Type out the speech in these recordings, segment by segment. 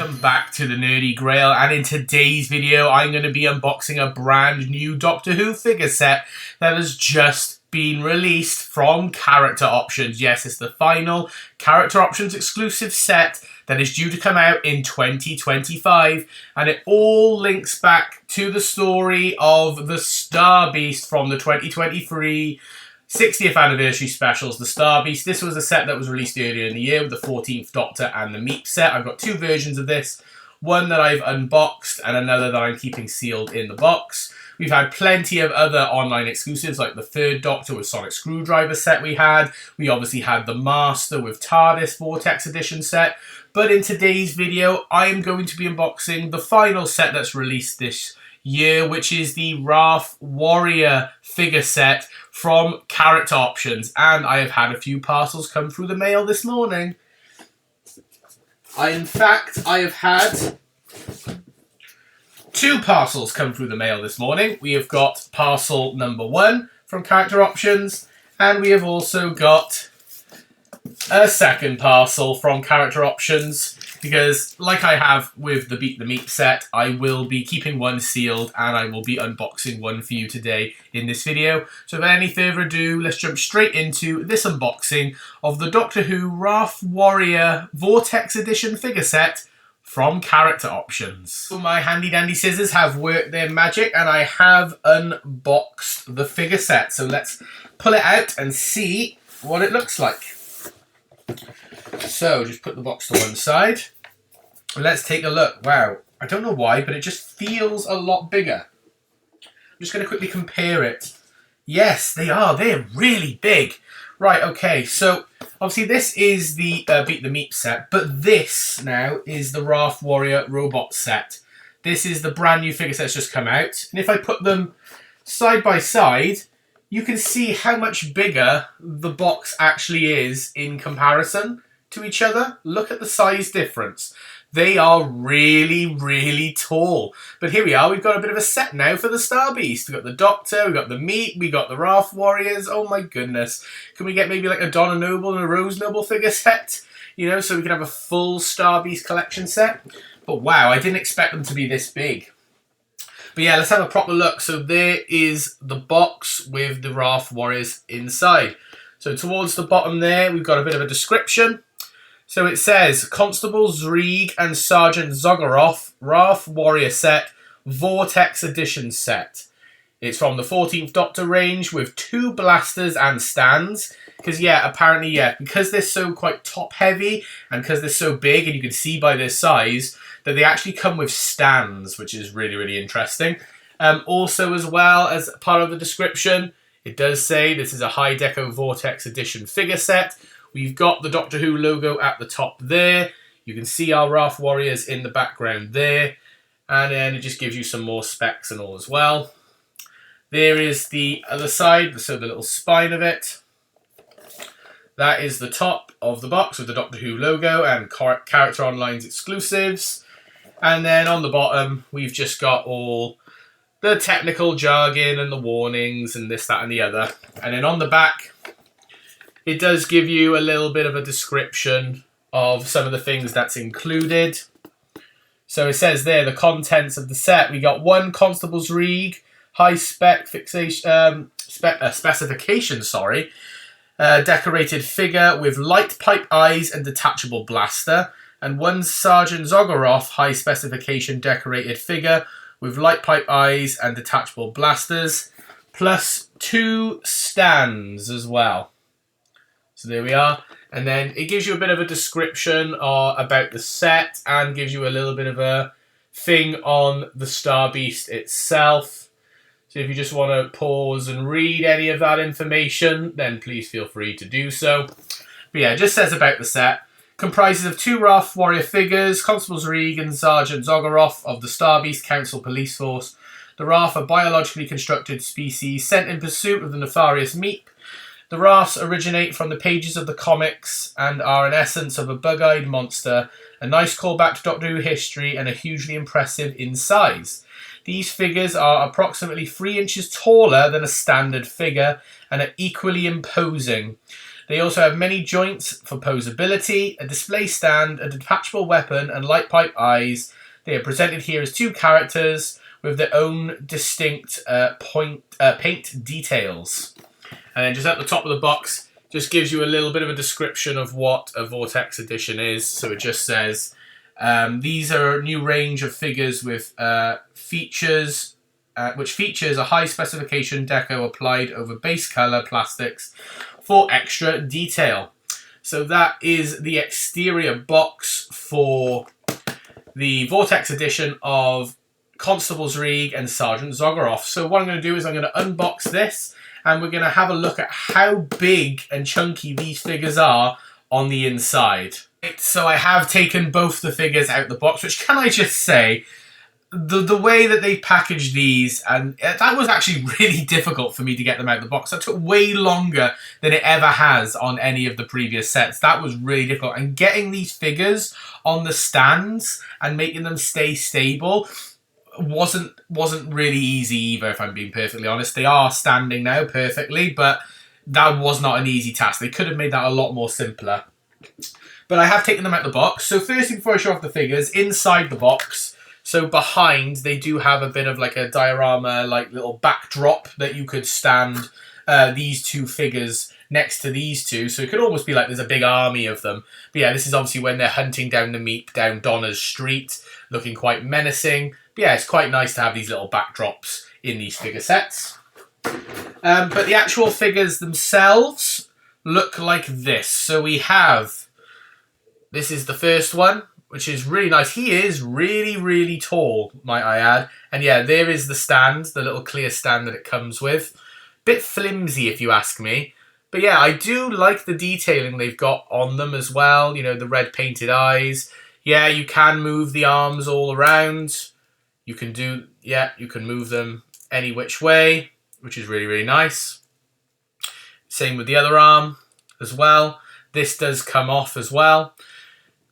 Welcome back to the Nerdy Grail, and in today's video I'm going to be unboxing a brand new Doctor Who figure set that has just been released from Character Options. Yes, it's the final Character Options exclusive set that is due to come out in 2025, and it all links back to the story of the Star Beast from the 2023 60th anniversary specials, the Star Beast. This was a set that was released earlier in the year with the 14th Doctor and the Meep set. I've got two versions of this, one that I've unboxed and another that I'm keeping sealed in the box. We've had plenty of other online exclusives like the third Doctor with Sonic Screwdriver set we had. We obviously had the Master with TARDIS Vortex edition set. But in today's video, I am going to be unboxing the final set that's released this year, which is the Wrarth Warrior figure set from Character Options, and I have had a few parcels come through the mail this morning. I have had two parcels come through the mail this morning. We have got parcel number 1 from Character Options, and we have also got a second parcel from Character Options, because like I have with the Beat the Meep set, I will be keeping one sealed and I will be unboxing one for you today in this video. So without any further ado, let's jump straight into this unboxing of the Doctor Who Wrarth Warrior Vortex edition figure set from Character Options. So my handy dandy scissors have worked their magic and I have unboxed the figure set. So let's pull it out and see what it looks like. So just put the box to one side. Let's take a look. Wow, I don't know why, but it just feels a lot bigger. I'm just going to quickly compare it. Yes, they are. They're really big. Right, okay, so obviously this is the Beat the Meep set, but this now is the Wrarth Warrior robot set. This is the brand new figure set that's just come out. And if I put them side by side, you can see how much bigger the box actually is in comparison to each other. Look at the size difference. They are really, really tall. But here we are, we've got a bit of a set now for the Star Beast. We've got the Doctor, we've got the Meep, we've got the Wrarth Warriors. Oh my goodness. Can we get maybe like a Donna Noble and a Rose Noble figure set? You know, so we can have a full Star Beast collection set. But wow, I didn't expect them to be this big. But yeah, let's have a proper look. So there is the box with the Wrarth Warriors inside. So towards the bottom there, we've got a bit of a description. So it says, Constable Zreeg and Sergeant Zogoroth, Wrarth Warrior set, Vortex edition set. It's from the 14th Doctor range with 2 blasters and stands. Because yeah, apparently yeah, because they're so quite top heavy and because they're so big and you can see by their size that they actually come with stands, which is really, really interesting. Also as well as part of the description, it does say this is a High Deco Vortex edition figure set. We've got the Doctor Who logo at the top there. You can see our Wrarth Warriors in the background there. And then it just gives you some more specs and all as well. There is the other side, so the little spine of it. That is the top of the box with the Doctor Who logo and Character Online's exclusives. And then on the bottom, we've just got all the technical jargon and the warnings and this, that, and the other. And then on the back, it does give you a little bit of a description of some of the things that's included. So it says there, the contents of the set. We got 1 Constable Zreeg high spec specification, decorated figure with light pipe eyes and detachable blaster. And 1 Sergeant Zogoroth high specification decorated figure with light pipe eyes and detachable blasters. Plus 2 stands as well. So there we are. And then it gives you a bit of a description about the set and gives you a little bit of a thing on the Star Beast itself. So if you just want to pause and read any of that information, then please feel free to do so. But yeah, it just says about the set. Comprises of 2 Wrarth Warrior figures, Constable Zreeg and Sergeant Zogoroth of the Star Beast Council Police Force. The Wrarth are biologically constructed species sent in pursuit of the nefarious Meep. The Wraths originate from the pages of the comics and are an essence of a bug-eyed monster, a nice callback to Doctor Who history and are hugely impressive in size. These figures are approximately 3 inches taller than a standard figure and are equally imposing. They also have many joints for posability, a display stand, a detachable weapon, and light pipe eyes. They are presented here as 2 characters with their own distinct paint details. And then just at the top of the box, just gives you a little bit of a description of what a Vortex edition is. So it just says, these are a new range of figures with features, which features a high specification deco applied over base color plastics for extra detail. So that is the exterior box for the Vortex edition of Constable's Rig and Sergeant Zogaroff. So what I'm going to do is I'm going to unbox this, and we're going to have a look at how big and chunky these figures are on the inside. So I have taken both the figures out of the box, which, can I just say, the way that they packaged these, and that was actually really difficult for me to get them out of the box. That took way longer than it ever has on any of the previous sets. That was really difficult. And getting these figures on the stands and making them stay stable wasn't really easy either, if I'm being perfectly honest. They are standing now perfectly, but that was not an easy task. They could have made that a lot more simpler. But I have taken them out of the box. So firstly, before I show off the figures, inside the box, so behind, they do have a bit of like a diorama, like little backdrop that you could stand these 2 figures next to these 2. So it could almost be like there's a big army of them. But yeah, this is obviously when they're hunting down the Meep down Donna's street, looking quite menacing. But yeah, it's quite nice to have these little backdrops in these figure sets. But the actual figures themselves look like this. So we have, this is the first one, which is really nice. He is really, really tall, might I add. And yeah, there is the stand, the little clear stand that it comes with. Bit flimsy, if you ask me. But yeah, I do like the detailing they've got on them as well. You know, the red painted eyes. Yeah, you can move the arms all around. You can you can move them any which way, which is really, really nice. Same with the other arm as well. This does come off as well.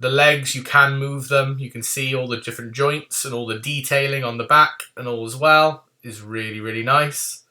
The legs, you can move them. You can see all the different joints and all the detailing on the back and all as well. Is really, really nice.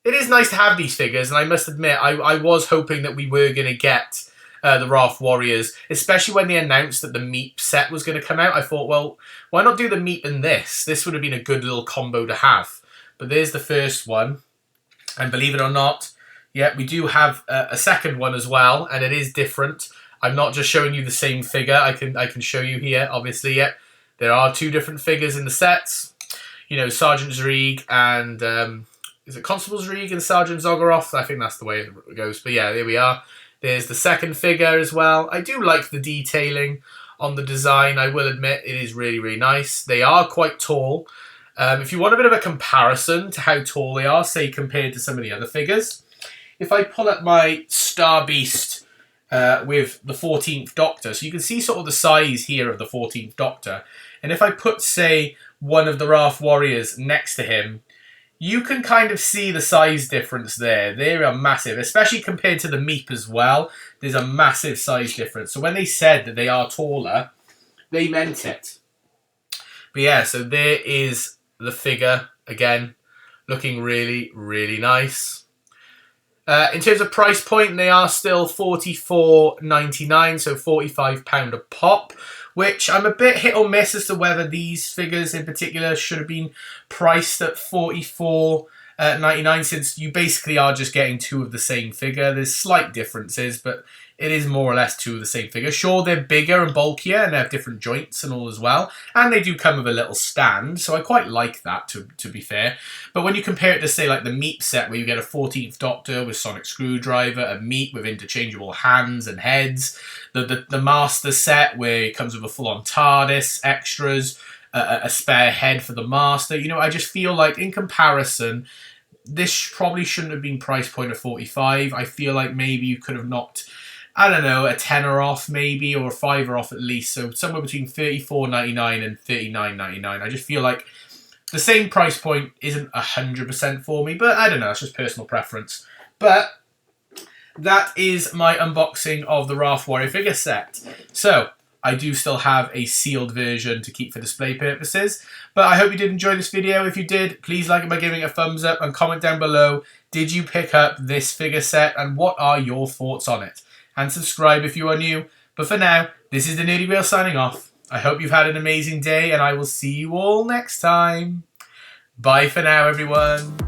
It is nice to have these figures, and I must admit, I was hoping that we were going to get the Wrarth Warriors, especially when they announced that the Meep set was going to come out. I thought, well, why not do the Meep and this? This would have been a good little combo to have. But there's the first one, and believe it or not, yeah, we do have a second one as well, and it is different. I'm not just showing you the same figure. I can show you here, obviously, yeah. There are 2 different figures in the sets. You know, Sergeant Rig and, is it Constable's Rig and Sergeant Zogaroff? I think that's the way it goes. But yeah, there we are. There's the second figure as well. I do like the detailing on the design. I will admit it is really, really nice. They are quite tall. If you want a bit of a comparison to how tall they are, say compared to some of the other figures, if I pull up my Star Beast with the 14th Doctor. So you can see sort of the size here of the 14th Doctor. And if I put, say, one of the Wrarth Warriors next to him, you can kind of see the size difference there. They are massive, especially compared to the Meep as well. There's a massive size difference. So when they said that they are taller, they meant it. But yeah, so there is the figure, again, looking really, really nice. In terms of price point, they are still $44.99, so £45 a pop, which I'm a bit hit or miss as to whether these figures in particular should have been priced at $44.99, since you basically are just getting 2 of the same figure. There's slight differences, but it is more or less 2 of the same figure. Sure, they're bigger and bulkier, and they have different joints and all as well. And they do come with a little stand, so I quite like that, to be fair. But when you compare it to, say, like the Meep set, where you get a 14th Doctor with sonic screwdriver, a Meep with interchangeable hands and heads, the Master set, where it comes with a full-on TARDIS, extras, a spare head for the Master. You know, I just feel like, in comparison, this probably shouldn't have been price point of 45. I feel like maybe you could have knocked, I don't know, a tenner off maybe, or a fiver off at least. So somewhere between $34.99 and $39.99. I just feel like the same price point isn't 100% for me, but I don't know, it's just personal preference. But that is my unboxing of the Wrarth Warrior figure set. So I do still have a sealed version to keep for display purposes. But I hope you did enjoy this video. If you did, please like it by giving it a thumbs up and comment down below. Did you pick up this figure set and what are your thoughts on it? And subscribe if you are new. But for now, this is the Nerdy Whale signing off. I hope you've had an amazing day and I will see you all next time. Bye for now, everyone.